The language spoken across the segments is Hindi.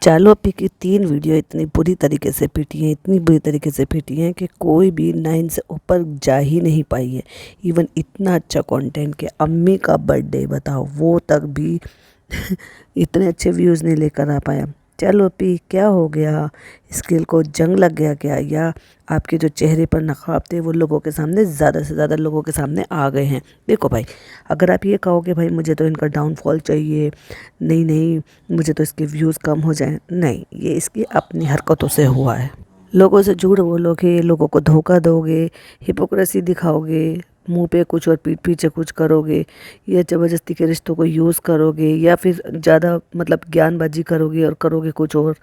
चालू अपी की 3 वीडियो इतनी बुरी तरीके से पीटी हैं, इतनी बुरी तरीके से पीटी हैं कि कोई भी 9 से ऊपर जा ही नहीं पाई है। इवन इतना अच्छा कंटेंट कि अम्मी का बर्थडे बताओ वो तक भी इतने अच्छे व्यूज़ नहीं लेकर आ पाया। चलो अपी क्या हो गया, स्किल को जंग लग गया क्या, या आपके जो चेहरे पर नकाब थे वो लोगों के सामने ज़्यादा से ज़्यादा लोगों के सामने आ गए हैं। देखो भाई, अगर आप ये कहोगे भाई मुझे तो इनका डाउनफॉल चाहिए, नहीं नहीं मुझे तो इसके व्यूज़ कम हो जाएं, नहीं, ये इसकी अपनी हरकतों से हुआ है। लोगों से झूठ बोलोगे, लोगों को धोखा दोगे, हिपोक्रेसी दिखाओगे, मुंह पे कुछ और पीठ पीछे कुछ करोगे, या ज़बरदस्ती के रिश्तों को यूज़ करोगे, या फिर ज़्यादा मतलब ज्ञानबाजी करोगे और करोगे कुछ और,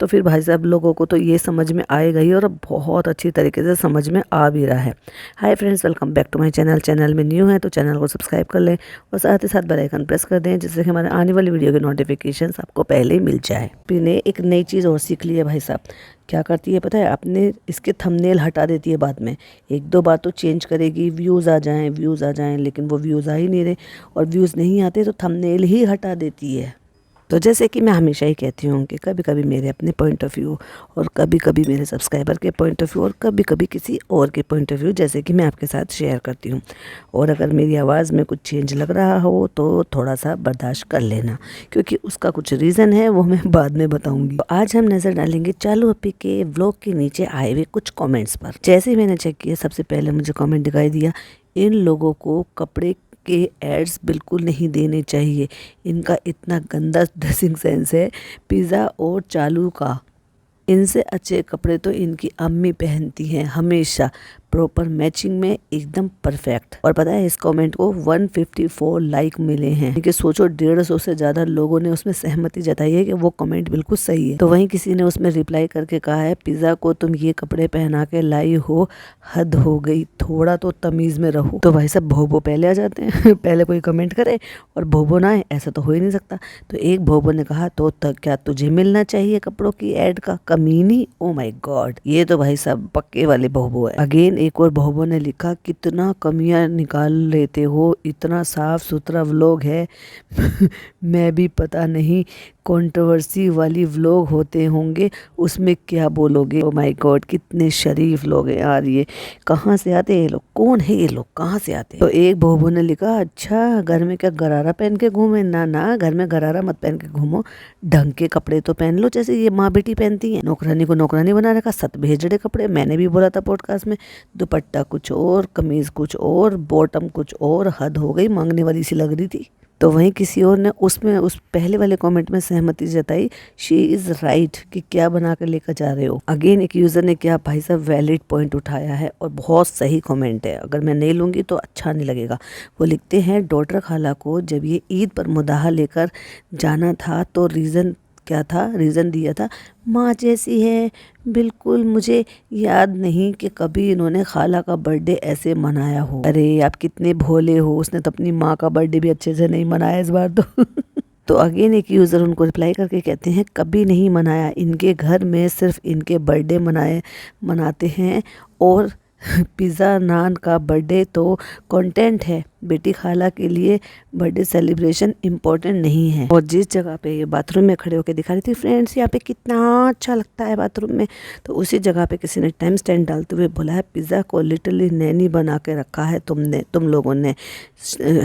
तो फिर भाई साहब लोगों को तो ये समझ में आएगा ही, और अब बहुत अच्छी तरीके से समझ में आ भी रहा है। Hi friends, welcome back to my channel. Channel में न्यू है तो चैनल को सब्सक्राइब कर लें और साथ ही साथ बेल आइकन प्रेस कर दें, जिससे कि हमारे आने वाली वीडियो के नोटिफिकेशन आपको पहले ही मिल जाए। ने एक नई चीज़ और सीख ली है भाई साहब। क्या करती है पता है, अपने इसके थंबनेल हटा देती है बाद में। 1-2 बार तो चेंज करेगी, व्यूज़ आ जाएं, लेकिन वो व्यूज़ आ ही नहीं रहे, और व्यूज़ नहीं आते तो थंबनेल ही हटा देती है। तो जैसे कि मैं हमेशा ही कहती हूँ कि कभी कभी मेरे अपने पॉइंट ऑफ व्यू, और कभी कभी मेरे सब्सक्राइबर के पॉइंट ऑफ व्यू, और कभी कभी किसी और के पॉइंट ऑफ व्यू, जैसे कि मैं आपके साथ शेयर करती हूँ। और अगर मेरी आवाज़ में कुछ चेंज लग रहा हो तो थोड़ा सा बर्दाश्त कर लेना, क्योंकि उसका कुछ रीज़न है, वो मैं बाद में बताऊँगी। तो आज हम नज़र डालेंगे चालू अपी के व्लॉग के नीचे आए हुए कुछ कॉमेंट्स पर। जैसे ही मैंने चेक किया, सबसे पहले मुझे कॉमेंट दिखाई दिया, इन लोगों को कपड़े के एड्स बिल्कुल नहीं देने चाहिए, इनका इतना गंदा ड्रेसिंग सेंस है। पिज़्ज़ा और चालू का, इनसे अच्छे कपड़े तो इनकी अम्मी पहनती हैं हमेशा, प्रॉपर मैचिंग में एकदम परफेक्ट। और पता है, इस कमेंट को 154 लाइक मिले हैं, कि सोचो 150 से ज़्यादा लोगों ने उसमें सहमति जताई है कि वो कमेंट बिल्कुल सही है। तो वहीं किसी ने उसमें रिप्लाई करके कहा है, पिज़्ज़ा को तुम ये कपड़े पहना के लाई हो, हद हो गई, थोड़ा तो तमीज़ में रहो। तो भाई साहब भोबो पहले आ जाते हैं पहले कोई कमेंट करे और भोबो ना आए, ऐसा तो हो ही नहीं सकता। तो एक भोबो ने कहा, तो क्या तुझे मिलना चाहिए कपड़ों की एड का, कमीनी। ओ माय गॉड, ये तो भाई साहब पक्के वाले भोबो है। अगेन एक और भोबो ने लिखा, कितना कमियां निकाल लेते हो, इतना साफ सुथरा व्लॉग है मैं भी पता नहीं कंट्रोवर्सी वाली व्लॉग होते होंगे, उसमें क्या बोलोगे। ओ माय गॉड, कितने शरीफ लोग हैं यार, ये कहाँ से आते हैं ये लोग, कौन है ये लोग, कहाँ से आते हैं। तो एक भोबो ने लिखा, अच्छा घर में क्या गरारा पहन के घूमे, ना ना घर में गरारा मत पहन के घूमो, ढंग के कपड़े तो पहन लो, जैसे ये माँ बेटी पहनती है। नौकरानी को नौकरानी बना रखा, सत भेजड़े कपड़े। मैंने भी बोला था पॉडकास्ट में, दुपट्टा कुछ और, कमीज कुछ और, बॉटम कुछ और, हद हो गई, मांगने वाली सी लग रही थी। तो वहीं किसी और ने उसमें उस पहले वाले कमेंट में सहमति जताई, शी इज़ राइट, कि क्या बना कर लेकर जा रहे हो। अगेन एक यूज़र ने क्या भाई साहब वैलिड पॉइंट उठाया है, और बहुत सही कमेंट है, अगर मैं नहीं लूँगी तो अच्छा नहीं लगेगा। वो लिखते हैं, डॉटर खाला को जब ये ईद पर मुदाहा लेकर जाना था तो रीज़न क्या था, रीज़न दिया था, माँ जैसी है बिल्कुल, मुझे याद नहीं कि कभी इन्होंने खाला का बर्थडे ऐसे मनाया हो। अरे आप कितने भोले हो, उसने तो अपनी माँ का बर्थडे भी अच्छे से नहीं मनाया इस बार तो तो अगेन एक यूज़र उनको रिप्लाई करके कहते हैं, कभी नहीं मनाया, इनके घर में सिर्फ इनके बर्थडे मनाते हैं, और पिज़्ज़ा नान का बर्थडे तो कंटेंट है, बेटी खाला के लिए बर्थडे सेलिब्रेशन इम्पोर्टेंट नहीं है। और जिस जगह पे ये बाथरूम में खड़े होकर दिखा रही थी, फ्रेंड्स यहाँ पे कितना अच्छा लगता है बाथरूम में, तो उसी जगह पे किसी ने टाइम स्टैंड डालते हुए बोला है, पिज़्ज़ा को लिटरली नैनी बना के रखा है तुम लोगों ने,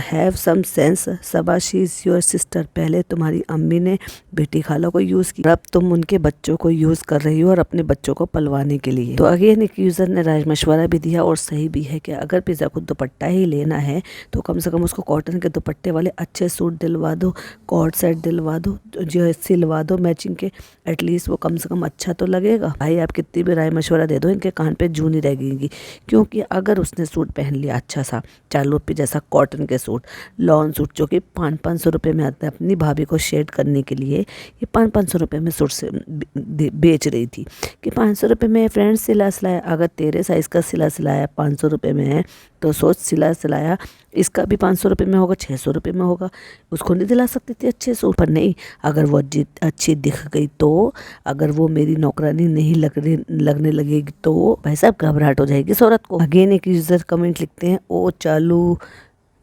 have some sense, Saba she is your sister, पहले तुम्हारी अम्मी ने बेटी खाला को यूज़ किया, अब तुम उनके बच्चों को यूज़ कर रही हो, और अपने बच्चों को पलवाने के लिए। तो अगेन एक यूज़र ने राय मशवरा भी दिया, और सही भी है, कि अगर पिज़्ज़ा को दुपट्टा ही लेना है तो कम से कम उसको कॉटन के दुपट्टे वाले अच्छे सूट दिलवा दो, कॉट सेट दिलवा दो, जो सिलवा दो मैचिंग के, एटलीस्ट वो कम से कम अच्छा तो लगेगा। भाई आप कितनी भी राय मशवरा दे दो, इनके कान पे जू नहीं रहेगी, क्योंकि अगर उसने सूट पहन लिया अच्छा सा चालू पे जैसा कॉटन के सूट, लॉन सूट, जो कि 500-500 रुपये में आता है, अपनी भाभी को शेड करने के लिए ये 500-500 रुपये में सूट से बेच रही थी, कि 500 रुपये में फ्रेंड्स सिला सिलाया, अगर तेरे साइज़ का सिला सिलाया 500 रुपये में है, तो सोच सिला सिलाया इसका भी 500 रुपये में होगा, 600 रुपये में होगा, उसको नहीं दिला सकती थी अच्छे सूट। पर नहीं, अगर वो अच्छी दिख गई तो, अगर वो मेरी नौकरानी नहीं लगने लगेगी तो भाई साहब घबराहट हो जाएगी इस औरत को। अगेन एक यूज़र कमेंट लिखते हैं, ओ चालू,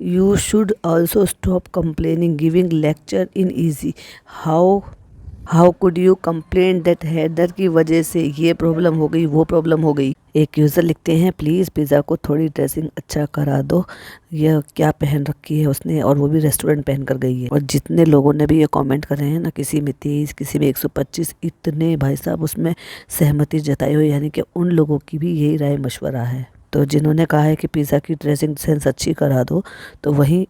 you should also stop complaining, giving lecture in easy how how could you complain that Haider की वजह से ये प्रॉब्लम हो गई, वो प्रॉब्लम हो गई। एक यूज़र लिखते हैं, प्लीज़ पिज़्ज़ा को थोड़ी ड्रेसिंग अच्छा करा दो, यह क्या पहन रखी है उसने, और वो भी रेस्टोरेंट पहन कर गई है। और जितने लोगों ने भी ये कमेंट कर रहे हैं ना, किसी में 30, किसी में 125, इतने भाई साहब उसमें सहमति जताई हुई, यानी कि उन लोगों की भी यही राय मशवरा है। तो जिन्होंने कहा है कि पिज़्ज़ा की ड्रेसिंग सेंस अच्छी करा दो, तो वहीं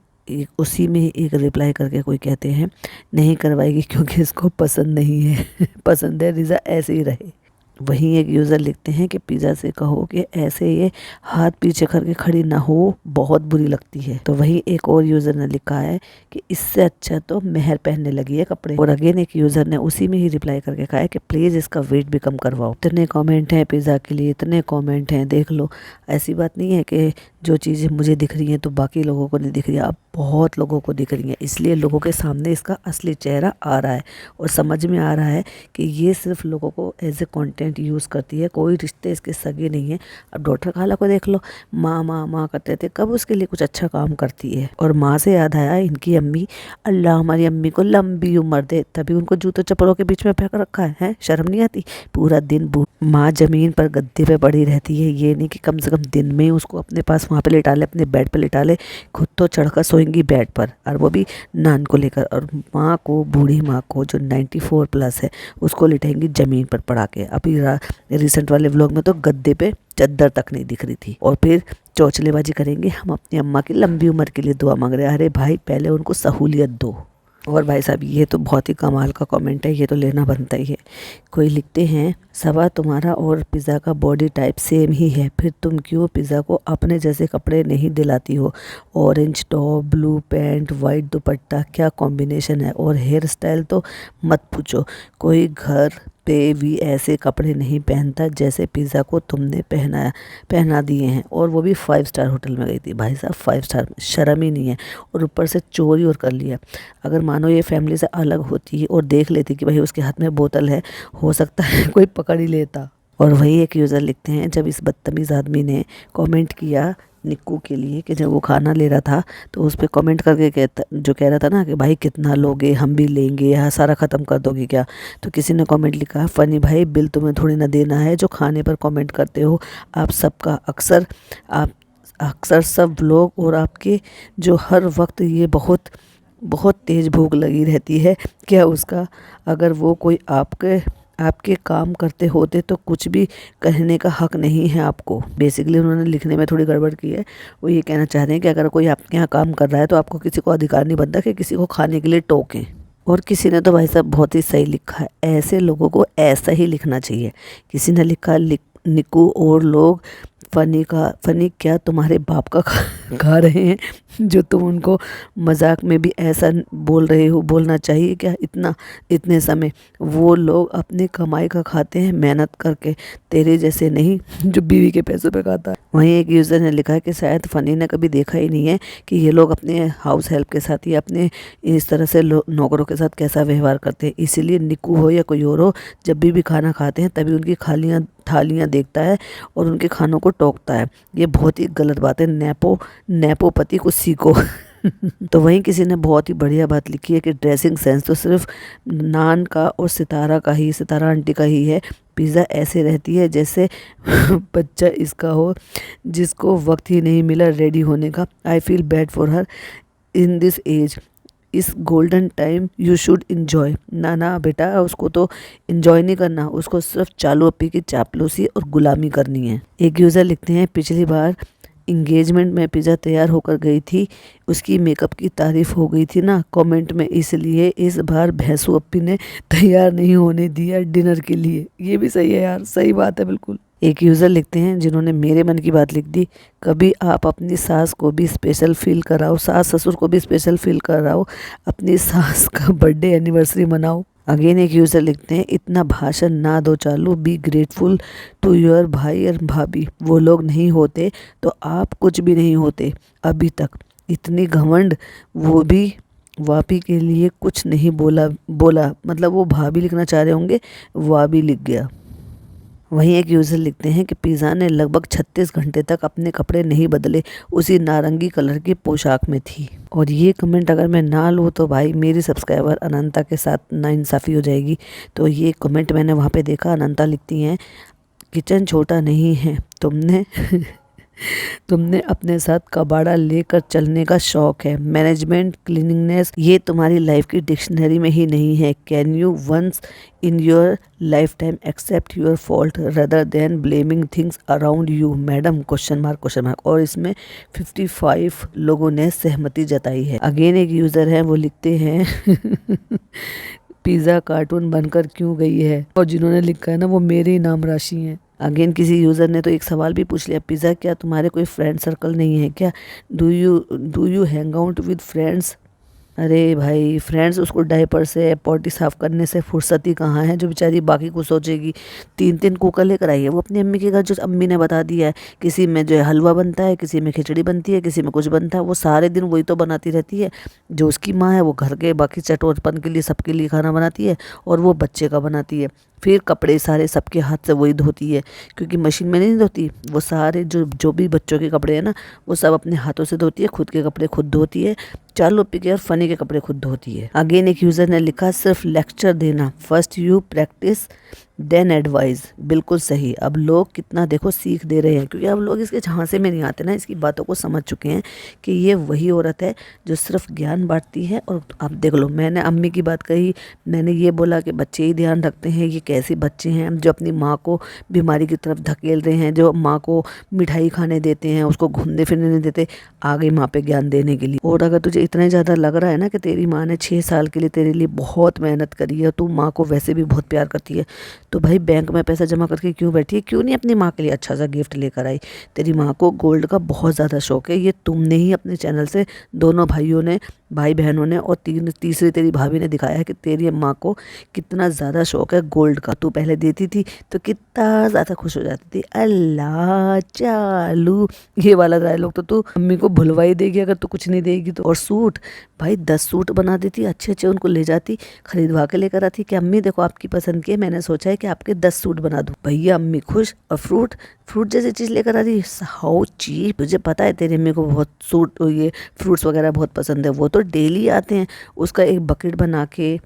उसी में एक रिप्लाई करके कोई कहते हैं नहीं करवाएगी क्योंकि इसको पसंद नहीं है पसंद है रिज़ा ऐसे ही रहे। वहीं एक यूज़र लिखते हैं कि पिज़्ज़ा से कहो कि ऐसे ये हाथ पीछे करके खड़ी ना हो, बहुत बुरी लगती है। तो वहीं एक और यूज़र ने लिखा है कि इससे अच्छा तो मेहर पहनने लगी है कपड़े। और अगेन एक यूज़र ने उसी में ही रिप्लाई करके कहा है कि प्लीज़ इसका वेट भी कम करवाओ। इतने कमेंट हैं पिज़्ज़ा के लिए, इतने कमेंट हैं, देख लो। ऐसी बात नहीं है कि जो चीज़ें मुझे दिख रही हैं तो बाकी लोगों को नहीं दिख रही है, अब बहुत लोगों को दिख रही हैं। इसलिए लोगों के सामने इसका असली चेहरा आ रहा है और समझ में आ रहा है कि ये सिर्फ लोगों को एज ए कंटेंट यूज़ करती है, कोई रिश्ते इसके सगे नहीं है। अब डॉक्टर खाला को देख लो, माँ माँ माँ करते थे, कब उसके लिए कुछ अच्छा काम करती है। और माँ से याद आया, इनकी अम्मी, अल्लाह हमारी अम्मी को लंबी उम्र दे, तभी उनको जूतों चप्पलों के बीच में फेंक रखा है, शर्म नहीं आती। पूरा दिन माँ जमीन पर गद्दे पे पड़ी रहती है, ये नहीं कि कम से कम दिन में उसको अपने पास वहाँ पे लिटा ले, अपने बेड पे लिटा ले, खुद तो चढ़कर सोएंगी बेड पर, और वो भी नान को लेकर। और माँ को, बूढ़ी माँ को जो 94 प्लस है, उसको लिटाएंगी ज़मीन पर पड़ा के। अभी रिसेंट वाले व्लॉग में तो गद्दे पे चद्दर तक नहीं दिख रही थी। और फिर चौचलेबाजी करेंगे, हम अपनी अम्मा की लंबी उम्र के लिए दुआ मांग रहे हैं। अरे भाई, पहले उनको सहूलियत दो। और भाई साहब, ये तो बहुत ही कमाल का कमेंट है, ये तो लेना बनता ही है। कोई लिखते हैं, सबा तुम्हारा और पिज़्ज़ा का बॉडी टाइप सेम ही है, फिर तुम क्यों पिज़्ज़ा को अपने जैसे कपड़े नहीं दिलाती हो। Orange top, blue pant, white दुपट्टा, क्या कॉम्बिनेशन है। और हेयर स्टाइल तो मत पूछो, कोई घर पे भी ऐसे कपड़े नहीं पहनता जैसे पिज़्ज़ा को तुमने पहना दिए हैं। और वो भी 5 स्टार होटल में गई थी। भाई साहब, 5 स्टार में शर्म ही नहीं है, और ऊपर से चोरी और कर लिया। अगर मानो ये फैमिली से अलग होती और देख लेती कि भाई उसके हाथ में बोतल है, हो सकता है कोई पकड़ ही लेता। और वही एक यूज़र लिखते हैं, जब इस बदतमीज़ आदमी ने कमेंट किया निक्कू के लिए कि जब वो खाना ले रहा था, तो उस पर कमेंट करके कह रहा था ना कि भाई कितना लोगे, हम भी लेंगे, यहाँ सारा ख़त्म कर दोगे क्या। तो किसी ने कमेंट लिखा, फ़नी भाई बिल तुम्हें थोड़ी ना देना है जो खाने पर कमेंट करते हो। आप अक्सर सब लोग, और आपके जो हर वक्त ये बहुत बहुत तेज़ भूख लगी रहती है, क्या उसका अगर वो कोई आपके काम करते होते तो कुछ भी कहने का हक नहीं है आपको। बेसिकली उन्होंने लिखने में थोड़ी गड़बड़ की है। वो ये कहना चाह रहे हैं कि अगर कोई आपके यहाँ काम कर रहा है तो आपको किसी को अधिकार नहीं बनता कि किसी को खाने के लिए टोकें। और किसी ने तो भाई साहब बहुत ही सही लिखा है, ऐसे लोगों को ऐसा ही लिखना चाहिए। किसी ने लिखा, निक्कू और लोग फनी क्या तुम्हारे बाप का खा रहे हैं जो तुम उनको मजाक में भी ऐसा बोल रहे हो। बोलना चाहिए क्या इतने समय। वो लोग अपनी कमाई का खाते हैं मेहनत करके, तेरे जैसे नहीं जो बीवी के पैसों पे खाता है। वहीं एक यूज़र ने लिखा है कि शायद फ़नी ने कभी देखा ही नहीं है कि ये लोग अपने हाउस हेल्प के साथ या अपने इस तरह से नौकरों के साथ कैसा व्यवहार करते हैं। इसीलिए निक्कू हो या कोई और हो, जब भी खाना खाते हैं तभी उनकी थालियाँ देखता है और उनके खानों को टोकता है। ये बहुत ही गलत बात है, नेपोपति को सीखो। तो वहीं किसी ने बहुत ही बढ़िया बात लिखी है कि ड्रेसिंग सेंस तो सिर्फ नान का और सितारा आंटी का ही है। पिज़्ज़ा ऐसे रहती है जैसे बच्चा इसका हो, जिसको वक्त ही नहीं मिला रेडी होने का। I feel bad for her in this age, इस golden time you should enjoy. ना बेटा, उसको तो इन्जॉय नहीं करना, उसको सिर्फ चालू अप्पी की चापलूसी और गुलामी करनी है। एक यूज़र लिखते हैं, पिछली बार इंगेजमेंट में पिज़्ज़ा तैयार होकर गई थी, उसकी मेकअप की तारीफ हो गई थी ना कमेंट में, इसलिए इस बार भैंसू अप्पी ने तैयार नहीं होने दिया डिनर के लिए। ये भी सही है यार, सही बात है बिल्कुल। एक यूज़र लिखते हैं, जिन्होंने मेरे मन की बात लिख दी, कभी आप अपनी सास को भी स्पेशल फील कराओ, सास ससुर को भी स्पेशल फील कराओ, अपनी सास का बर्थडे एनिवर्सरी मनाओ। अगेन एक यूज़र लिखते हैं, इतना भाषण ना दो चालू, बी ग्रेटफुल टू योर भाई और भाभी, वो लोग नहीं होते तो आप कुछ भी नहीं होते। अभी तक इतनी घमंड, वो भी वापी के लिए कुछ नहीं बोला। मतलब वो भाभी लिखना चाह रहे होंगे, वाबी लिख गया। वहीं एक यूज़र लिखते हैं कि पिज़्ज़ा ने लगभग 36 घंटे तक अपने कपड़े नहीं बदले, उसी नारंगी कलर की पोशाक में थी। और ये कमेंट अगर मैं ना लूँ तो भाई मेरी सब्सक्राइबर अनंता के साथ नाइंसाफ़ी हो जाएगी। तो ये कमेंट मैंने वहाँ पे देखा, अनंता लिखती हैं, किचन छोटा नहीं है, तुमने तुमने अपने साथ कबाड़ा लेकर चलने का शौक है। मैनेजमेंट, क्लीनिंगनेस ये तुम्हारी लाइफ की डिक्शनरी में ही नहीं है। Can you once in your life time accept your fault rather than blaming things around you madam, question mark. और इसमें 55 लोगों ने सहमति जताई है। अगेन एक यूज़र है, वो लिखते हैं पिज़्ज़ा कार्टून बनकर क्यों गई है, और जिन्होंने लिखा है ना वो मेरे ही नाम राशि हैं। अगेन किसी यूज़र ने तो एक सवाल भी पूछ लिया, पिज़्ज़ा क्या तुम्हारे कोई फ्रेंड सर्कल नहीं है क्या? Do you hang out with friends? अरे भाई, फ्रेंड्स उसको डायपर से पॉटी साफ करने से फुर्सत ही कहाँ है, जो बेचारी बाकी को सोचेगी। 3 कुकर लेकर आई है वो अपनी अम्मी के घर, जो अम्मी ने बता दिया है। किसी में जो है हलवा बनता है, किसी में खिचड़ी बनती है, किसी में कुछ बनता है, वो सारे दिन वही तो बनाती रहती है। जो उसकी माँ है वो घर के बाकी चटोरपन के लिए सबके लिए खाना बनाती है, और वो बच्चे का बनाती है। फिर कपड़े सारे सबके हाथ से वही धोती है, क्योंकि मशीन में नहीं धोती। वो सारे जो भी बच्चों के कपड़े हैं ना, वो सब अपने हाथों से धोती है। खुद के कपड़े खुद धोती है, चालू पी के और फनी के कपड़े खुद धोती है। अगेन एक यूज़र ने लिखा, सिर्फ लेक्चर देना, first you practice then advice. बिल्कुल सही। अब लोग कितना देखो सीख दे रहे हैं, क्योंकि अब लोग इसके झांसे में नहीं आते ना, इसकी बातों को समझ चुके हैं कि ये वही औरत है जो सिर्फ ज्ञान बांटती है। और अब देख लो, मैंने अम्मी की बात कही, मैंने ये बोला कि बच्चे ही ध्यान रखते हैं। ये कैसे बच्चे हैं जो अपनी माँ को बीमारी की तरफ धकेल रहे हैं, जो माँ को मिठाई खाने देते हैं, उसको घूमने फिरने नहीं देते, आ गई माँ पे ज्ञान देने के लिए। और अगर तुझे इतना ज़्यादा लग रहा है ना कि तेरी माँ ने 6 साल के लिए तेरे लिए बहुत मेहनत करी है, तू माँ को वैसे भी बहुत प्यार करती है, तो भाई बैंक में पैसा जमा करके क्यों बैठी है? क्यों नहीं अपनी माँ के लिए अच्छा सा गिफ्ट लेकर आई? तेरी माँ को गोल्ड का बहुत ज़्यादा शौक है। ये तुमने ही अपने चैनल से, दोनों भाई बहनों ने और तीसरी तेरी भाभी ने दिखाया है कि तेरी माँ को कितना ज़्यादा शौक है गोल्ड का। तू पहले देती थी तो कितना ज़्यादा खुश हो जाती थी, अल्लाह चालू, ये वाला डायलॉग तो तू मम्मी को भुलवा ही देगी अगर तू कुछ नहीं देगी तो। और सूट, भाई 10 सूट बना देती, अच्छे अच्छे उनको ले जाती, खरीदवा के लेकर आती कि अम्मी देखो आपकी पसंद की है, मैंने सोचा है कि आपके 10 सूट बना दूँ। भैया अम्मी खुश। और फ्रूट जैसी चीज़ लेकर आ रही, हाउ चीप। तुझे पता है तेरी अम्मी को बहुत ये फ्रूट्स वगैरह बहुत पसंद है, वो तो डेली आते हैं। उसका एक बकेट बना के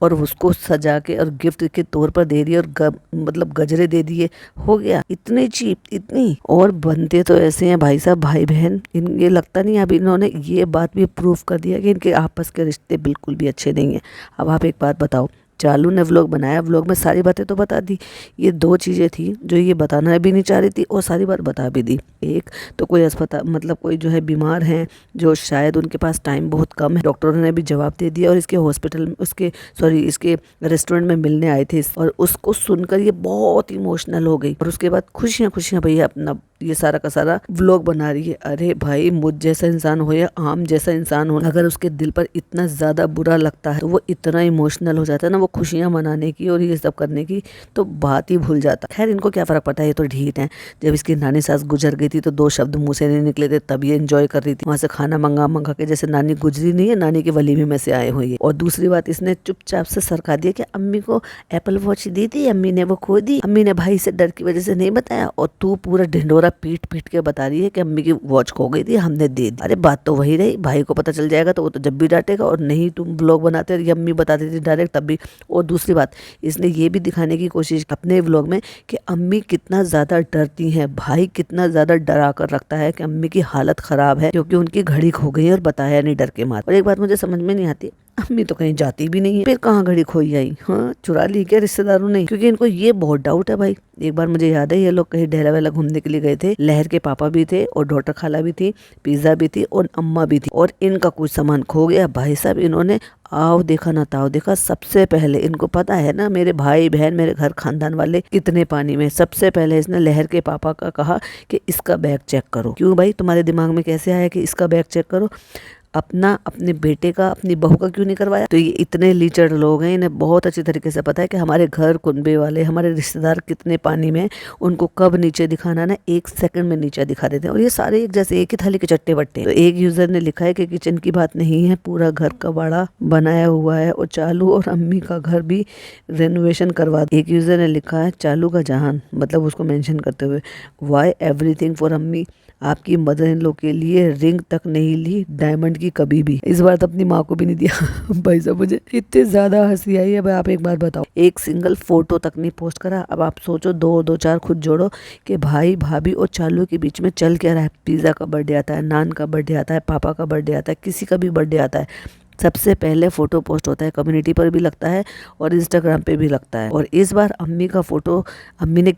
और उसको सजा के और गिफ्ट के तौर पर दे दिए, और मतलब गजरे दे दिए, हो गया। इतनी चीप, इतनी। और बनते तो ऐसे हैं भाई साहब, भाई बहन, ये लगता नहीं अब इन्होंने ये बात भी प्रूव कर दिया कि इनके आपस के रिश्ते बिल्कुल भी अच्छे नहीं हैं। अब आप एक बात बताओ, चालू ने व्लॉग बनाया, व्लॉग में सारी बातें तो बता दी। ये 2 चीज़ें थी जो ये बताना भी नहीं चाह रही थी और सारी बात बता भी दी। एक तो कोई अस्पताल, मतलब कोई जो है बीमार हैं, जो शायद उनके पास टाइम बहुत कम है, डॉक्टरों ने भी जवाब दे दिया, और इसके हॉस्पिटल में इसके रेस्टोरेंट में मिलने आए थे, और उसको सुनकर ये बहुत इमोशनल हो गई। और उसके बाद खुशियाँ भैया अपना ये सारा का सारा व्लॉग बना रही है। अरे भाई, मुझ जैसा इंसान हो या आम जैसा इंसान हो, अगर उसके दिल पर इतना ज़्यादा बुरा लगता है तो वो इतना इमोशनल हो जाता है ना, वो खुशियाँ मनाने की और ये सब करने की तो बात ही भूल जाता। खैर इनको क्या फ़र्क पड़ता है, ये तो ढीठ है। जब इसकी नानी सास गुजर गई थी तो 2 शब्द मुँह से नहीं निकले थे, तब ये एंजॉय कर रही थी वहाँ से खाना मंगा के, जैसे नानी गुजरी नहीं है, नानी के वलीमे में से आए हुए। और दूसरी बात, इसने चुपचाप से सरका दिया कि अम्मी को एप्पल वॉच दी थी, अम्मी ने वो खो दी, अम्मी ने भाई से डर की वजह से नहीं बताया, और तू पूरा ढिंडोरा पीट के बता रही है कि अम्मी की वॉच खो गई थी, हमने दे दी। अरे बात तो वही रही, भाई को पता चल जाएगा तो वो तो जब भी डांटेगा, और नहीं तुम ब्लॉग बनाते और अम्मी बता देती डायरेक्ट तब भी। और दूसरी बात, इसने ये भी दिखाने की कोशिश अपने व्लॉग में कि अम्मी कितना ज़्यादा डरती हैं, भाई कितना ज़्यादा डरा कर रखता है कि अम्मी की हालत ख़राब है क्योंकि उनकी घड़ी खो गई है, और बताया नहीं डर के मारे। और एक बात मुझे समझ में नहीं आती, अम्मी तो कहीं जाती भी नहीं है, फिर कहाँ घड़ी खोई आई? हाँ, चुरा ली क्या रिश्तेदारों ने? क्योंकि इनको ये बहुत डाउट है भाई। एक बार मुझे याद है, ये लोग कहीं डेरा वेला घूमने के लिए गए थे, लहर के पापा भी थे और डॉटर खाला भी थी, पिज्जा भी थी और अम्मा भी थी, और इनका कुछ सामान खो गया। भाई साहब, इन्होंने आओ देखा ना ताओ देखा, सबसे पहले इनको पता है ना मेरे भाई बहन, मेरे घर खानदान वाले कितने पानी में, सबसे पहले इसने लहर के पापा का कहा कि इसका बैग चेक करो। क्यों भाई, तुम्हारे दिमाग में कैसे आया कि इसका बैग चेक करो? अपने बेटे का, अपनी बहू का क्यों नहीं करवाया? तो ये इतने लीचड़ लोग हैं, इन्हें बहुत अच्छी तरीके से पता है कि हमारे घर कुनबे वाले, हमारे रिश्तेदार कितने पानी में, उनको कब नीचे दिखाना ना, 1 सेकंड में नीचे दिखा देते हैं। और ये सारे एक जैसे, एक ही थाली के चट्टे बट्टे। तो एक यूजर ने लिखा है कि किचन की बात नहीं है, पूरा घर कबाड़ा बनाया हुआ है और चालू और अम्मी का घर भी रेनोवेशन करवा। एक यूजर ने लिखा है चालू का जहान, मतलब उसको मेंशन करते हुए, व्हाई एवरीथिंग फॉर अम्मी, आपकी मदर इन लॉ के लिए रिंग तक नहीं ली डायमंड की कभी भी, इस बार तो अपनी माँ को भी नहीं दिया। भाई साहब मुझे इतनी ज्यादा हंसी आई है। भाई आप एक बात बताओ, एक सिंगल फोटो तक नहीं पोस्ट करा। अब आप सोचो, दो चार खुद जोड़ो कि भाई भाभी और चालू के बीच में चल क्या रहा है। पिज्जा का बर्थडे आता है, नान का बर्थडे आता है, पापा का बर्थडे आता है, किसी का भी बर्थडे आता है, सबसे पहले फोटो पोस्ट होता है, कम्युनिटी पर भी लगता है और इंस्टाग्राम पे भी लगता है। और इस बार अम्मी का फोटो अम्मी ने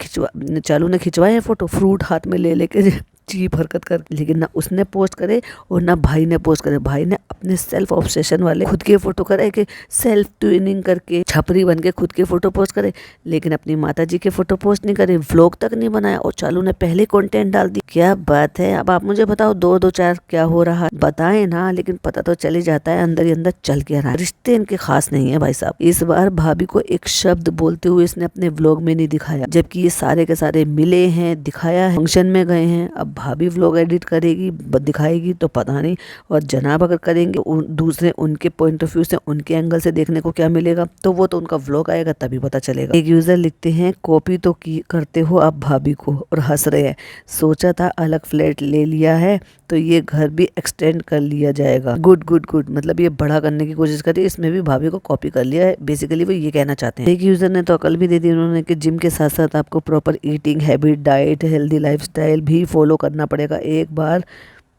चालू ने खिंचवाए हैं फोटो, फ्रूट हाथ में ले लेके चीप हरकत कर, लेकिन ना उसने पोस्ट करे और ना भाई ने पोस्ट करे। भाई ने अपने सेल्फ ऑब्सेशन वाले खुद के फोटो करे कि सेल्फ ट्यूनिंग करके छपरी बन के खुद के फोटो पोस्ट करे, लेकिन अपनी माता जी के फोटो पोस्ट नहीं करे, व्लॉग तक नहीं बनाया और चालू ने पहले कंटेंट डाल दी। क्या बात है। अब आप मुझे बताओ, दो चार क्या हो रहा है, बताएं ना, लेकिन पता तो चल ही जाता है अंदर ही अंदर चल क्या रहा है। रिश्ते इनके खास नहीं है भाई साहब। इस बार भाभी को एक शब्द बोलते हुए इसने अपने व्लॉग में नहीं दिखाया, जबकि ये सारे के सारे मिले हैं, दिखाया है, फंक्शन में गए हैं। अब भाभी व्लॉग एडिट करेगी, दिखाएगी तो पता नहीं, और जनाब अगर करेंगे दूसरे उनके पॉइंट ऑफ व्यू से, उनके एंगल से देखने को क्या मिलेगा, तो वो तो उनका व्लॉग आएगा तभी पता चलेगा। एक यूजर लिखते हैं कॉपी तो की करते हो आप भाभी को, और हंस रहे हैं, सोचा था अलग फ्लैट ले लिया है तो ये घर भी एक्सटेंड कर लिया जाएगा। गुड गुड गुड, मतलब ये बड़ा करने की कोशिश करी, इसमें भी भाभी को कॉपी कर लिया है, बेसिकली वो ये कहना चाहते हैं। एक यूजर ने तो अकल भी दे दी उन्होंने कि जिम के साथ साथ आपको proper eating habit, diet, healthy lifestyle भी फॉलो करना पड़ेगा। एक बार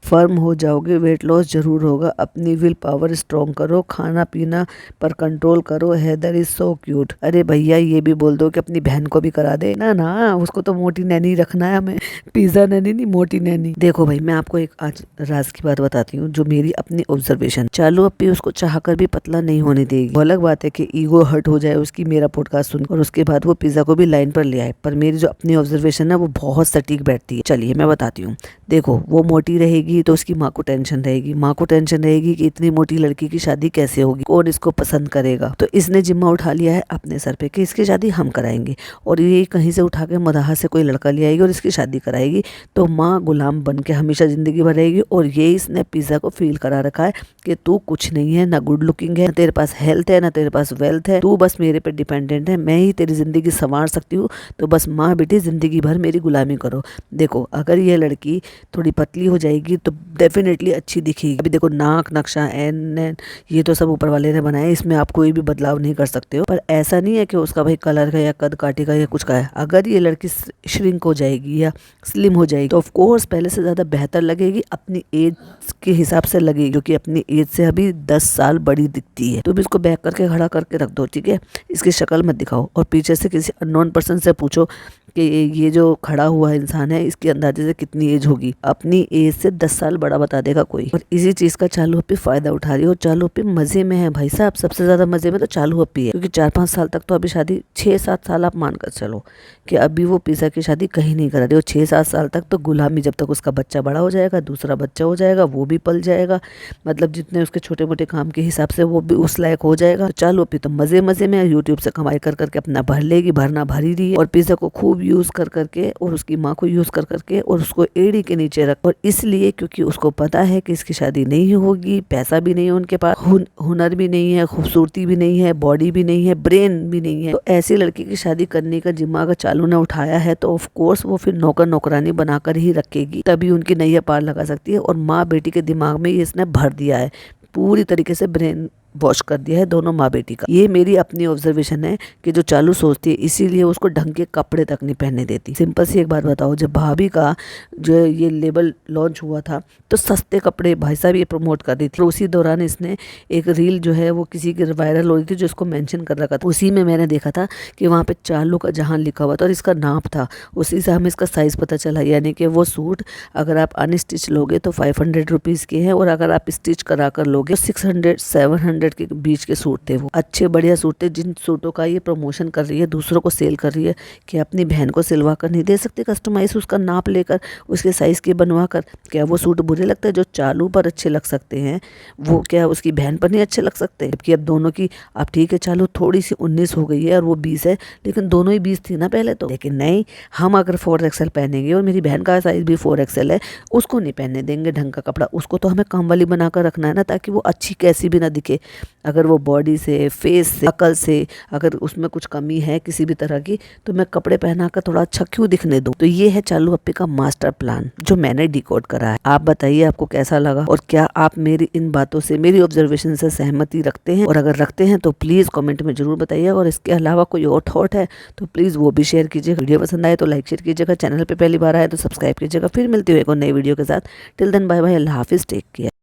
फर्म हो जाओगे, वेट लॉस जरूर होगा। अपनी विल पावर स्ट्रॉन्ग करो, खाना पीना पर कंट्रोल करो। Haider is so cute. अरे भैया ये भी बोल दो कि अपनी बहन को भी करा दे ना। ना उसको तो मोटी नैनी रखना है हमें, पिज्जा नैनी नहीं, मोटी नैनी। देखो भाई, मैं आपको एक आज राज की बात बताती हूँ, जो मेरी अपनी ऑब्जर्वेशन। चालू अपी उसको चाहकर भी पतला नहीं होने देगी। वो अलग बात है कि ईगो हर्ट हो जाए उसकी मेरा पॉडकास्ट सुन, और उसके बाद वो पिज्जा को भी लाइन पर ले आए, पर मेरी जो अपनी ऑब्जर्वेशन है वो बहुत सटीक बैठती है। चलिए मैं बताती हूँ। देखो, वो मोटी रहेगी तो उसकी माँ को टेंशन रहेगी, माँ को टेंशन रहेगी कि इतनी मोटी लड़की की शादी कैसे होगी, कौन इसको पसंद करेगा। तो इसने जिम्मा उठा लिया है अपने सर पे कि इसकी शादी हम कराएंगे, और ये कहीं से उठा के मदाहा से कोई लड़का ले आएगी और इसकी शादी कराएगी, तो माँ गुलाम बन के हमेशा जिंदगी भर रहेगी। और ये इसने पिज्जा को फील करा रखा है कि तू कुछ नहीं है, ना गुड लुकिंग है, ना तेरे पास हेल्थ है, ना तेरे पास वेल्थ है, तू बस मेरे पे डिपेंडेंट है, मैं ही तेरी जिंदगी संवार सकती हूँ, तो बस माँ बेटी जिंदगी भर मेरी गुलामी करो। देखो, अगर ये लड़की थोड़ी पतली हो जाएगी तो डेफिनेटली अच्छी दिखेगी। अभी देखो, नाक नक्शा एन ये तो सब ऊपर वाले ने बनाया, इसमें आप कोई भी बदलाव नहीं कर सकते हो। पर ऐसा नहीं है कि उसका भाई कलर का या कद काटे का या कुछ का है। अगर ये लड़की श्रिंक हो जाएगी या स्लिम हो जाएगी तो ऑफ कोर्स पहले से ज्यादा बेहतर लगेगी, अपनी एज के हिसाब से लगेगी, जो कि अपनी एज से अभी 10 साल बड़ी दिखती है। तुम इसको बैक करके खड़ा करके रख दो, ठीक है, इसकी शक्ल मत दिखाओ, और पीछे से किसी अननोन पर्सन से पूछो कि ये जो खड़ा हुआ इंसान है इसकी अंदाजे से कितनी एज होगी, अपनी एज से 10 साल बड़ा बता देगा कोई। और इसी चीज का चालू अपी फायदा उठा रही है, और चालू अपी मजे में है भाई साहब। सबसे ज्यादा मजे में तो चालू अपी है, क्योंकि 4-5 साल तक तो अभी शादी, 6-7 साल आप मानकर चलो कि अभी वो पिज्जा की शादी कहीं नहीं करा रही, और 6-7 साल तक तो गुलामी, जब तक उसका बच्चा बड़ा हो जाएगा, दूसरा बच्चा हो जाएगा, वो भी पल जाएगा, मतलब जितने उसके छोटे मोटे काम के हिसाब से वो भी उस लायक हो जाएगा। तो चालू अपी तो मजे मजे में यूट्यूब से कमाई कर करके अपना भर लेगी, भरना भर ही रही है, और पिज्जा को खूब यूज कर करके, और उसकी माँ को यूज कर करके, और उसको एड़ी के नीचे रख, और इसलिए क्योंकि उसको पता है कि इसकी शादी नहीं होगी, पैसा भी नहीं है उनके पास, हुनर भी नहीं है, खूबसूरती भी नहीं है, बॉडी भी नहीं है, ब्रेन भी नहीं है, तो ऐसी लड़की की शादी करने का जिम्मा अगर चालू ने उठाया है तो ऑफ कोर्स वो फिर नौकर नौकरानी बनाकर ही रखेगी, तभी उनकी नैया पार लगा सकती है। और माँ बेटी के दिमाग में इसने भर दिया है, पूरी तरीके से ब्रेन वॉश कर दिया है दोनों माँ बेटी का। ये मेरी अपनी ऑब्जर्वेशन है कि जो चालू सोचती है, इसीलिए उसको ढंग के कपड़े तक नहीं पहनने देती। सिंपल सी एक बात बताओ, जब भाभी का जो ये लेबल लॉन्च हुआ था तो सस्ते कपड़े भाई साहब ये प्रमोट कर रही थी, उसी दौरान इसने एक रील जो है वो किसी की वायरल हो रही थी जो इसको मेंशन कर रखा था। उसी में मैंने देखा था कि वहाँ पे चालू का जहां लिखा हुआ था और इसका नाप था, उसी से हमें इसका साइज पता चला। यानी कि वो सूट अगर आप अनस्टिच लोगे तो 500 रुपीज़ के हैं, और अगर आप स्टिच करा कर लोगे तो 600-700 600 के बीच के सूट थे, वो अच्छे बढ़िया सूट थे। जिन सूटों का ये प्रमोशन कर रही है, दूसरों को सेल कर रही है कि अपनी बहन को सिलवा कर नहीं दे सकते कस्टमाइज, उसका नाप लेकर उसके साइज़ के बनवा कर, क्या वो सूट बुरे लगते हैं? जो चालू पर अच्छे लग सकते हैं वो क्या उसकी बहन पर नहीं अच्छे लग सकते? जबकि अब दोनों की, अब ठीक है चालू थोड़ी सी 19 हो गई है और वो 20 है, लेकिन दोनों ही 20 थी ना पहले तो। लेकिन नहीं, हम अगर 4XL पहनेंगे और मेरी बहन का साइज़ भी 4XL है, उसको नहीं पहनने देंगे ढंग का कपड़ा। उसको तो हमें कम वाली बनाकर रखना है ना, ताकि वो अच्छी कैसी भी ना दिखे। अगर वो बॉडी से, फेस से, अकल से अगर उसमें कुछ कमी है किसी भी तरह की, तो मैं कपड़े पहना कर थोड़ा अच्छा क्यों दिखने दूँ? तो ये है चालू अप्पी का मास्टर प्लान जो मैंने डिकोड करा है। आप बताइए आपको कैसा लगा, और क्या आप मेरी इन बातों से, मेरी ऑब्जर्वेशन से सहमति रखते हैं? और अगर रखते हैं तो प्लीज़ कमेंट में जरूर बताइए, और इसके अलावा कोई और थॉट है तो प्लीज़ वो भी शेयर कीजिए। वीडियो पसंद आए तो लाइक शेयर कीजिएगा, चैनल पे पहली बार आए तो सब्सक्राइब कीजिएगा। फिर मिलती हूँ एक और नई वीडियो के साथ। टिल देन बाय बाय, अल्लाह हाफिज़, टेक केयर।